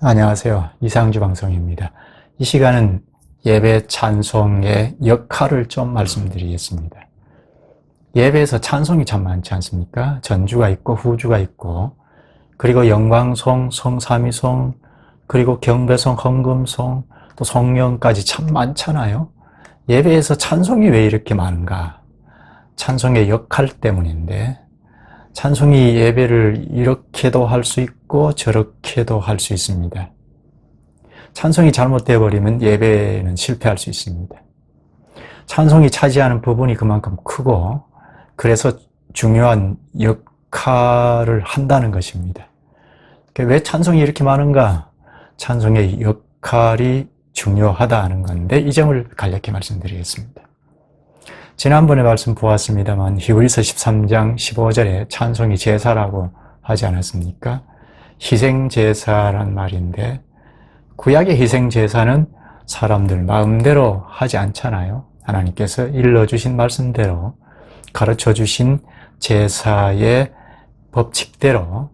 안녕하세요. 이상주 방송입니다. 이 시간은 예배 찬송의 역할을 좀 말씀드리겠습니다. 예배에서 찬송이 참 많지 않습니까? 전주가 있고 후주가 있고, 그리고 영광송, 성삼위송, 그리고 경배송, 헌금송, 또 성령까지 참 많잖아요. 예배에서 찬송이 왜 이렇게 많은가? 찬송의 역할 때문인데, 찬송이 예배를 이렇게도 할 수 있고 저렇게도 할 수 있습니다. 찬송이 잘못되어 버리면 예배는 실패할 수 있습니다. 찬송이 차지하는 부분이 그만큼 크고, 그래서 중요한 역할을 한다는 것입니다. 왜 찬송이 이렇게 많은가? 찬송의 역할이 중요하다는 건데, 이 점을 간략히 말씀드리겠습니다. 지난번에 말씀 보았습니다만 히브리서 13장 15절에 찬송이 제사라고 하지 않았습니까? 희생제사란 말인데, 구약의 희생제사는 사람들 마음대로 하지 않잖아요. 하나님께서 일러주신 말씀대로, 가르쳐주신 제사의 법칙대로,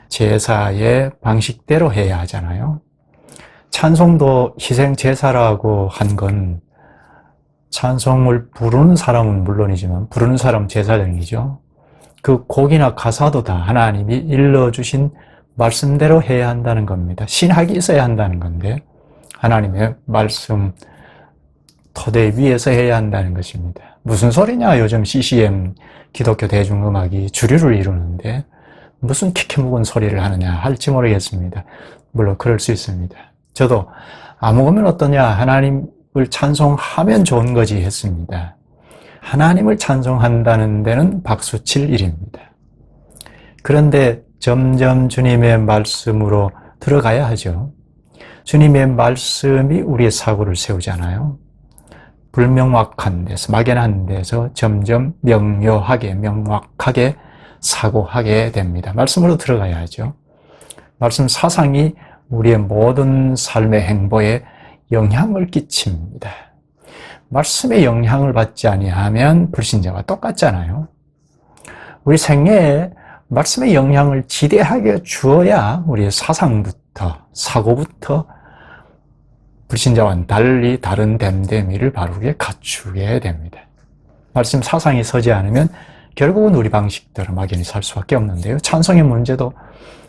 제사의 방식대로 해야 하잖아요. 찬송도 희생제사라고 한 건 찬송을 부르는 사람은 물론이지만 부르는 사람 제사장이죠. 그 곡이나 가사도 다 하나님이 일러주신 말씀대로 해야 한다는 겁니다. 신학이 있어야 한다는 건데 하나님의 말씀 토대 위에서 해야 한다는 것입니다. 무슨 소리냐? 요즘 CCM 기독교 대중음악이 주류를 이루는데 무슨 키키 묵은 소리를 하느냐 할지 모르겠습니다. 물론 그럴 수 있습니다. 저도 아무 거면 어떠냐, 하나님을 찬송하면 좋은 거지 했습니다. 하나님을 찬송한다는 데는 박수칠 일입니다. 그런데 점점 주님의 말씀으로 들어가야 하죠. 주님의 말씀이 우리의 사고를 세우잖아요. 불명확한 데서, 막연한 데서 점점 명료하게, 명확하게 사고하게 됩니다. 말씀으로 들어가야 하죠. 말씀 사상이 우리의 모든 삶의 행보에 영향을 끼칩니다. 말씀의 영향을 받지 아니하면 불신자와 똑같잖아요. 우리 생애에 말씀의 영향을 지대하게 주어야 우리의 사상부터, 사고부터 불신자와는 달리 다른 됨됨이를 바르게 갖추게 됩니다. 말씀 사상이 서지 않으면 결국은 우리 방식대로 막연히 살 수밖에 없는데요. 찬송의 문제도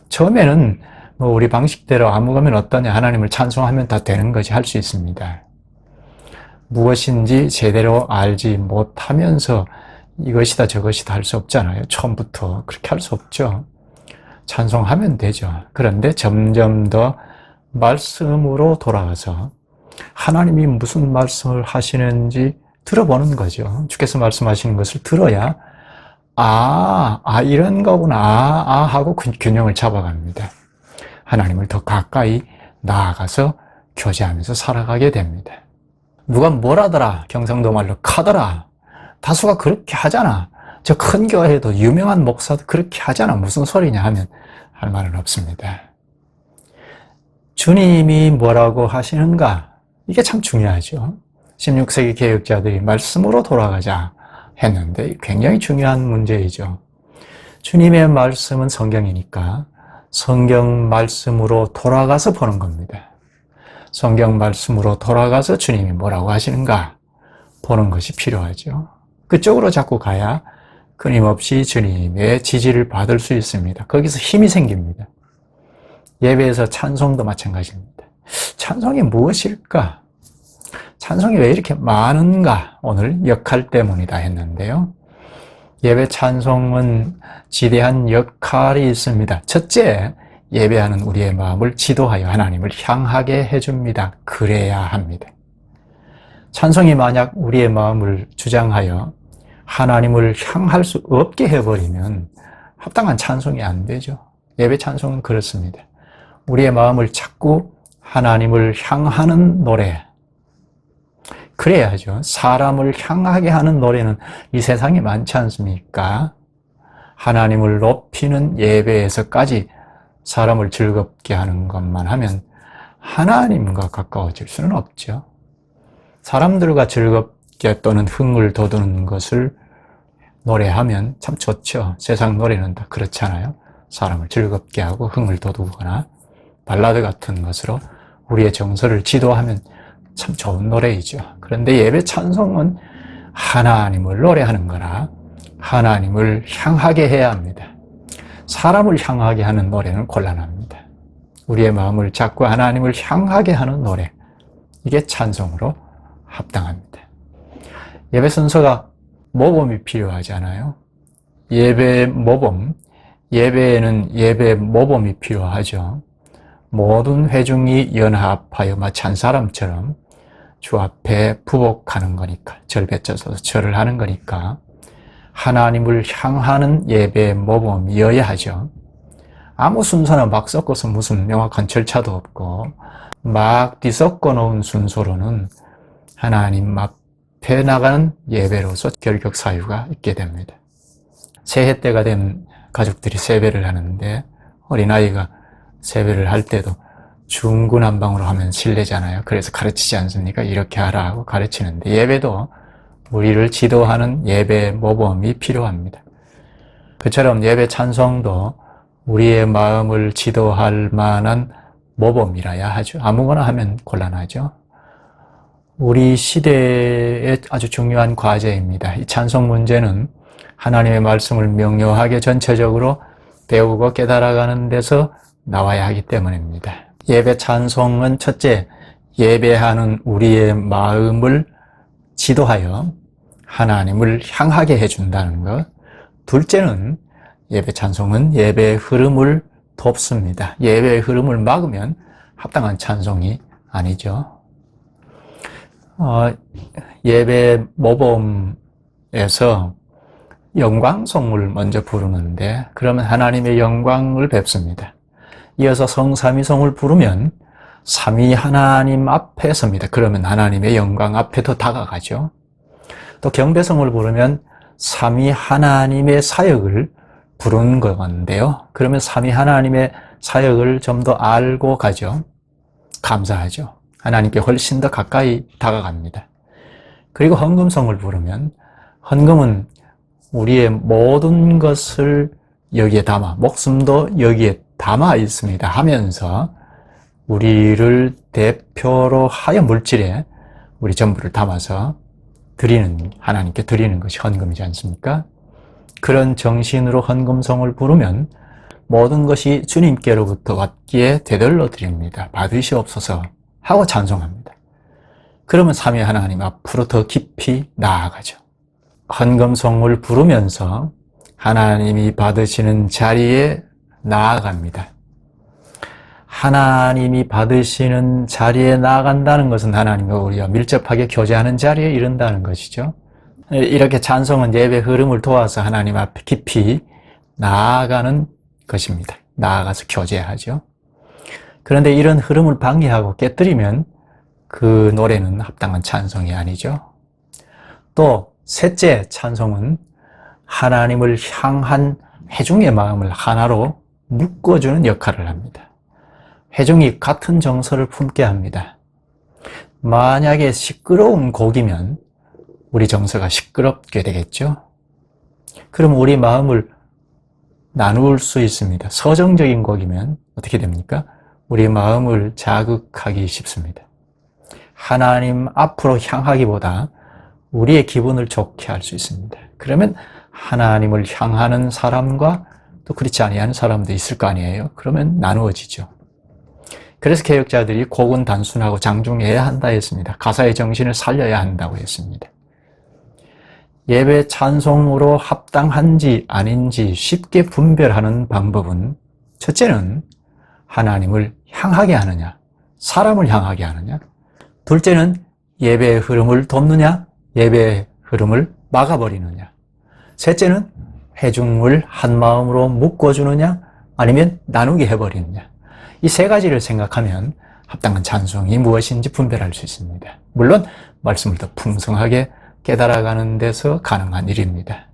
처음에는 우리 방식대로 아무 거면 어떠냐, 하나님을 찬송하면 다 되는 것이 할 수 있습니다. 무엇인지 제대로 알지 못하면서 이것이다 저것이다 할 수 없잖아요. 처음부터 그렇게 할 수 없죠. 찬송하면 되죠. 그런데 점점 더 말씀으로 돌아가서 하나님이 무슨 말씀을 하시는지 들어보는 거죠. 주께서 말씀하시는 것을 들어야 이런 거구나 하고 균형을 잡아갑니다. 하나님을 더 가까이 나아가서 교제하면서 살아가게 됩니다. 누가 뭐라더라, 경상도 말로 카더라, 다수가 그렇게 하잖아, 저 큰 교회도 유명한 목사도 그렇게 하잖아, 무슨 소리냐 하면 할 말은 없습니다. 주님이 뭐라고 하시는가, 이게 참 중요하죠. 16세기 개혁자들이 말씀으로 돌아가자 했는데 굉장히 중요한 문제이죠. 주님의 말씀은 성경이니까 성경 말씀으로 돌아가서 보는 겁니다. 성경 말씀으로 돌아가서 주님이 뭐라고 하시는가 보는 것이 필요하죠. 그쪽으로 자꾸 가야 끊임없이 주님의 지지를 받을 수 있습니다. 거기서 힘이 생깁니다. 예배에서 찬송도 마찬가지입니다. 찬송이 무엇일까? 찬송이 왜 이렇게 많은가? 오늘 역할 때문이다 했는데요. 예배 찬송은 지대한 역할이 있습니다. 첫째, 예배하는 우리의 마음을 지도하여 하나님을 향하게 해줍니다. 그래야 합니다. 찬송이 만약 우리의 마음을 주장하여 하나님을 향할 수 없게 해버리면 합당한 찬송이 안 되죠. 예배 찬송은 그렇습니다. 우리의 마음을 자꾸 하나님을 향하는 노래, 그래야죠. 사람을 향하게 하는 노래는 이 세상에 많지 않습니까? 하나님을 높이는 예배에서까지 사람을 즐겁게 하는 것만 하면 하나님과 가까워질 수는 없죠. 사람들과 즐겁게 또는 흥을 돋우는 것을 노래하면 참 좋죠. 세상 노래는 다 그렇잖아요. 사람을 즐겁게 하고 흥을 돋우거나 발라드 같은 것으로 우리의 정서를 지도하면 참 좋은 노래이죠. 그런데 예배 찬송은 하나님을 노래하는 거라 하나님을 향하게 해야 합니다. 사람을 향하게 하는 노래는 곤란합니다. 우리의 마음을 자꾸 하나님을 향하게 하는 노래, 이게 찬송으로 합당합니다. 예배 순서가 모범이 필요하잖아요. 예배 모범, 예배에는 예배 모범이 필요하죠. 모든 회중이 연합하여 마치 한 사람처럼 주 앞에 부복하는 거니까, 절배쳐서 절을 하는 거니까 하나님을 향하는 예배 모범이어야 하죠. 아무 순서나 막 섞어서 무슨 명확한 절차도 없고 막 뒤섞어 놓은 순서로는 하나님 앞에 나가는 예배로서 결격 사유가 있게 됩니다. 새해 때가 된 가족들이 세배를 하는데 어린아이가 세배를 할 때도 중구난방으로 하면 실례잖아요. 그래서 가르치지 않습니까? 이렇게 하라 하고 가르치는데 예배도 우리를 지도하는 예배 모범이 필요합니다. 그처럼 예배 찬송도 우리의 마음을 지도할 만한 모범이라야 하죠. 아무거나 하면 곤란하죠. 우리 시대의 아주 중요한 과제입니다. 이 찬송 문제는 하나님의 말씀을 명료하게 전체적으로 배우고 깨달아가는 데서 나와야 하기 때문입니다. 예배 찬송은 첫째, 예배하는 우리의 마음을 지도하여 하나님을 향하게 해준다는 것. 둘째는 예배 찬송은 예배의 흐름을 돕습니다. 예배의 흐름을 막으면 합당한 찬송이 아니죠. 예배 모범에서 영광송을 먼저 부르는데 그러면 하나님의 영광을 뵙습니다. 이어서 성삼위송을 부르면 삼위 하나님 앞에 섭니다. 그러면 하나님의 영광 앞에 더 다가가죠. 또 경배송을 부르면 삼위 하나님의 사역을 부르는 건데요. 그러면 삼위 하나님의 사역을 좀 더 알고 가죠. 감사하죠. 하나님께 훨씬 더 가까이 다가갑니다. 그리고 헌금송을 부르면 헌금은 우리의 모든 것을 여기에 담아, 목숨도 여기에 담아 있습니다 하면서 우리를 대표로 하여 물질에 우리 전부를 담아서 하나님께 드리는 것이 헌금이지 않습니까? 그런 정신으로 헌금송을 부르면 모든 것이 주님께로부터 왔기에 되돌려 드립니다. 받으시옵소서 하고 찬송합니다. 그러면 삼위 하나님 앞으로 더 깊이 나아가죠. 헌금송을 부르면서 하나님이 받으시는 자리에 나아갑니다. 하나님이 받으시는 자리에 나아간다는 것은 하나님과 우리가 밀접하게 교제하는 자리에 이른다는 것이죠. 이렇게 찬송은 예배 흐름을 도와서 하나님 앞에 깊이 나아가는 것입니다. 나아가서 교제하죠. 그런데 이런 흐름을 방해하고 깨뜨리면 그 노래는 합당한 찬송이 아니죠. 또 셋째, 찬송은 하나님을 향한 회중의 마음을 하나로 묶어주는 역할을 합니다. 회중이 같은 정서를 품게 합니다. 만약에 시끄러운 곡이면 우리 정서가 시끄럽게 되겠죠. 그럼 우리 마음을 나눌 수 있습니다. 서정적인 곡이면 어떻게 됩니까? 우리 마음을 자극하기 쉽습니다. 하나님 앞으로 향하기보다 우리의 기분을 좋게 할 수 있습니다. 그러면 하나님을 향하는 사람과 또 그렇지 아니하는 사람도 있을 거 아니에요. 그러면 나누어지죠. 그래서 개혁자들이 곡은 단순하고 장중해야 한다 했습니다. 가사의 정신을 살려야 한다고 했습니다. 예배 찬송으로 합당한지 아닌지 쉽게 분별하는 방법은 첫째는 하나님을 향하게 하느냐, 사람을 향하게 하느냐. 둘째는 예배의 흐름을 돕느냐, 예배의 흐름을 막아버리느냐. 셋째는 회중을 한 마음으로 묶어주느냐, 아니면 나누게 해버리느냐. 이 세 가지를 생각하면 합당한 찬송이 무엇인지 분별할 수 있습니다. 물론 말씀을 더 풍성하게 깨달아가는 데서 가능한 일입니다.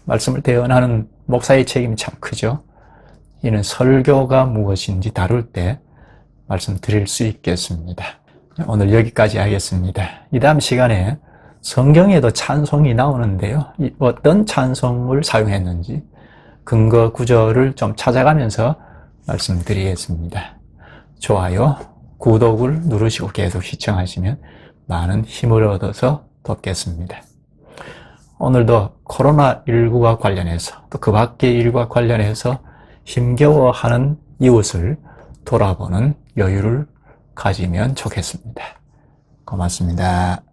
말씀을 대언하는 목사의 책임이 참 크죠. 이는 설교가 무엇인지 다룰 때 말씀드릴 수 있겠습니다. 오늘 여기까지 하겠습니다. 이 다음 시간에 성경에도 찬송이 나오는데요. 어떤 찬송을 사용했는지 근거 구절을 좀 찾아가면서 말씀드리겠습니다. 좋아요, 구독을 누르시고 계속 시청하시면 많은 힘을 얻어서 돕겠습니다. 오늘도 코로나19와 관련해서 또 그 밖의 일과 관련해서 힘겨워하는 이웃을 돌아보는 여유를 가지면 좋겠습니다. 고맙습니다.